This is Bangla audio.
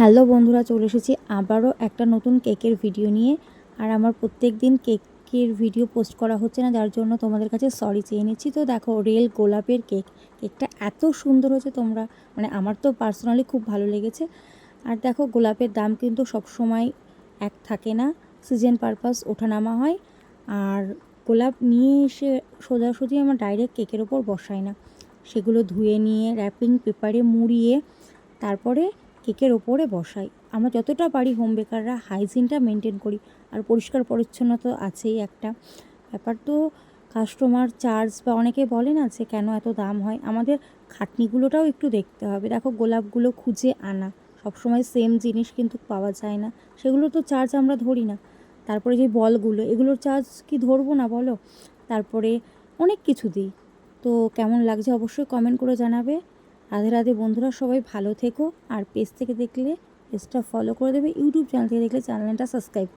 হ্যালো বন্ধুরা, চলে এসেছি আবারও একটা নতুন কেকের ভিডিও নিয়ে। আর আমার প্রত্যেক দিন কেকের ভিডিও পোস্ট করা হচ্ছে না, যার জন্য তোমাদের কাছে সরি চেয়ে নিচ্ছি। তো দেখো, রিয়েল গোলাপের কেকটা এত সুন্দর হয়েছে, তোমরা আমার তো পার্সোনালি খুব ভালো লেগেছে। আর দেখো, গোলাপের দাম কিন্তু সবসময় এক থাকে না, সিজন পারপাস ওঠানামা হয়। আর গোলাপ নিয়ে এসে সোজাসুজি আমার ডাইরেক্ট কেকের ওপর বসাই না, সেগুলো ধুয়ে নিয়ে র্যাপিং পেপারে মুড়িয়ে তারপরে কেকের ওপরে বসাই। আমরা যতটা পারি হোম বেকাররা হাইজিনটা মেনটেন করি। আর পরিষ্কার পরিচ্ছন্নতা আছেই একটা ব্যাপার। তো কাস্টমার চার্জ বা অনেকে বলে না যে কেন এত দাম হয়, আমাদের খাটনিগুলোটাও একটু দেখতে হবে। দেখো, গোলাপগুলো খুঁজে আনা, সবসময় সেম জিনিস কিন্তু পাওয়া যায় না, সেগুলো তো চার্জ আমরা ধরি না। তারপরে যে বলগুলো, এগুলোর চার্জ কি ধরবো না বলো? তারপরে অনেক কিছু দিই। তো কেমন লাগছে অবশ্যই কমেন্ট করে জানাবে। রাধে রাধে বন্ধুরা, সবাই ভালো থেকো। আর পেজ থেকে দেখলে পেজটা ফলো করে দেবে, ইউটিউব চ্যানেল থেকে দেখলে চ্যানেলটা সাবস্ক্রাইব